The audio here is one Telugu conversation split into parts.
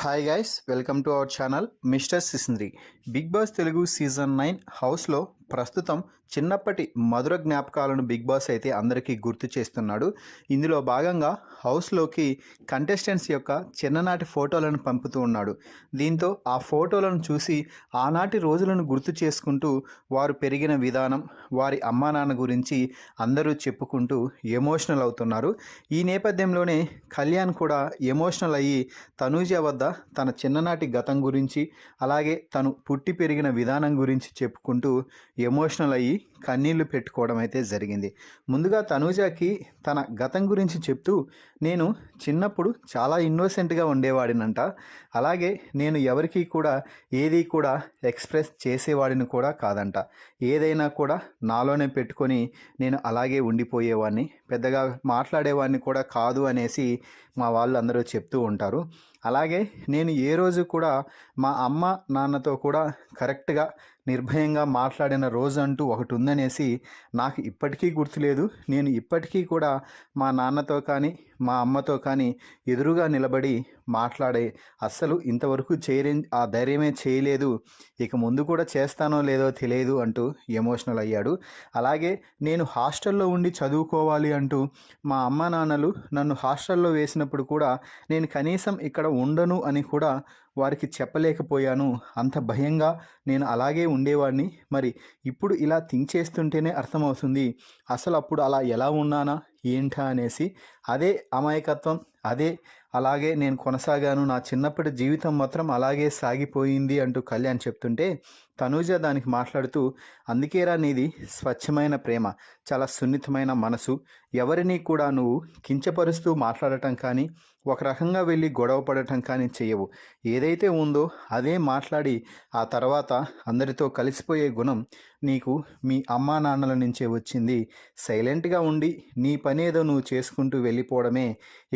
Hi guys, welcome to our channel mister Sisindri. Big Boss Telugu season 9 హౌస్లో ప్రస్తుతం చిన్నప్పటి మధుర జ్ఞాపకాలను బిగ్ బాస్ అయితే అందరికీ గుర్తు చేస్తున్నాడు. ఇందులో భాగంగా హౌస్లోకి కంటెస్టెంట్స్ యొక్క చిన్ననాటి ఫోటోలను పంపుతూ ఉన్నాడు. దీంతో ఆ ఫోటోలను చూసి ఆనాటి రోజులను గుర్తు చేసుకుంటూ వారు పెరిగిన విధానం, వారి అమ్మా నాన్న గురించి అందరూ చెప్పుకుంటూ ఎమోషనల్ అవుతున్నారు. ఈ నేపథ్యంలోనే కళ్యాణ్ కూడా ఎమోషనల్ అయ్యి తనూజ వద్ద తన చిన్ననాటి గతం గురించి, అలాగే తను పుట్టి పెరిగిన విధానం గురించి చెప్పుకుంటూ ఎమోషనల్ అయ్యి కన్నీళ్లు పెట్టుకోవడం అయితే జరిగింది. ముందుగా తనూజకి తన గతం గురించి చెప్తూ, నేను చిన్నప్పుడు చాలా ఇన్నోసెంట్గా ఉండేవాడినంట, అలాగే నేను ఎవరికి కూడా ఏది కూడా ఎక్స్ప్రెస్ చేసేవాడిని కూడా కాదంట, ఏదైనా కూడా నాలోనే పెట్టుకొని నేను అలాగే ఉండిపోయేవాడిని, పెద్దగా మాట్లాడేవాడిని కూడా కాదు అనేసి మా వాళ్ళు అందరూ చెప్తూ ఉంటారు. అలాగే నేను ఏ రోజు కూడా మా అమ్మ నాన్నతో కూడా కరెక్ట్గా నిర్భయంగా మాట్లాడిన రోజు అంటూ ఒకటి ఉందనేసి నాకు ఇప్పటికీ గుర్తులేదు. నేను ఇప్పటికీ కూడా మా నాన్నతో కానీ మా అమ్మతో కానీ ఎదురుగా నిలబడి మాట్లాడే అస్సలు ఇంతవరకు ఆ ధైర్యమే చేయలేదు, ఇక ముందు కూడా చేస్తానో లేదో తెలియదు అంటూ ఎమోషనల్ అయ్యాడు. అలాగే నేను హాస్టల్లో ఉండి చదువుకోవాలి అంటూ మా అమ్మ నాన్నలు నన్ను హాస్టల్లో వేసినప్పుడు కూడా నేను కనీసం ఇక్కడ ఉండను అని కూడా వారికి చెప్పలేకపోయాను, అంత భయంగా నేను అలాగే ఉండేవాడిని. మరి ఇప్పుడు ఇలా థింక్ చేస్తుంటేనే అర్థమవుతుంది అసలు అప్పుడు అలా ఎలా ఉన్నానా ఏంటా అనేసి. అదే అమాయకత్వం, అలాగే నేను కొనసాగాను, నా చిన్నప్పటి జీవితం మాత్రం అలాగే సాగిపోయింది అంటూ కళ్యాణ్ చెప్తుంటే తనూజ దానికి మాట్లాడుతూ, అందుకేరా నీది స్వచ్ఛమైన ప్రేమ, చాలా సున్నితమైన మనసు, ఎవరిని కూడా నువ్వు కించపరుస్తూ మాట్లాడటం కానీ ఒక రకంగా వెళ్ళి గొడవ పడటం కానీ చేయవు, ఏదైతే ఉందో అదే మాట్లాడి ఆ తర్వాత అందరితో కలిసిపోయే గుణం నీకు మీ అమ్మా నాన్నల నుంచే వచ్చింది. సైలెంట్గా ఉండి నీ పనేదో నువ్వు చేసుకుంటూ వెళ్ళిపోవడమే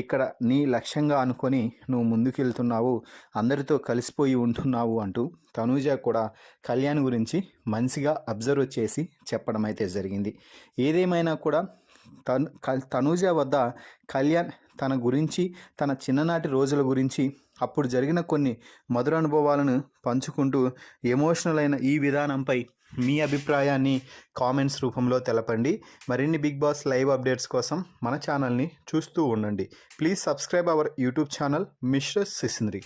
ఇక్కడ నీ లక్ష్యంగా అనుకొని నువ్వు ముందుకెళ్తున్నావు, అందరితో కలిసిపోయి ఉంటున్నావు అంటూ తనూజ కూడా కళ్యాణ్ గురించి మంచిగా అబ్జర్వ్ చేసి చెప్పడం అయితే జరిగింది. ఏదేమైనా కూడా తనూజ వద్ద కళ్యాణ్ తన గురించి, తన చిన్ననాటి రోజుల గురించి, అప్పుడు జరిగిన కొన్ని మధుర అనుభవాలను పంచుకుంటూ ఎమోషనల్ అయిన ఈ విధానంపై మీ అభిప్రాయాన్ని కామెంట్స్ రూపంలో తెలపండి. మరిన్ని బిగ్ బాస్ లైవ్ అప్డేట్స్ కోసం మన ఛానల్ని చూస్తూ ఉండండి. Please subscribe our YouTube channel mister సిసింద్రి.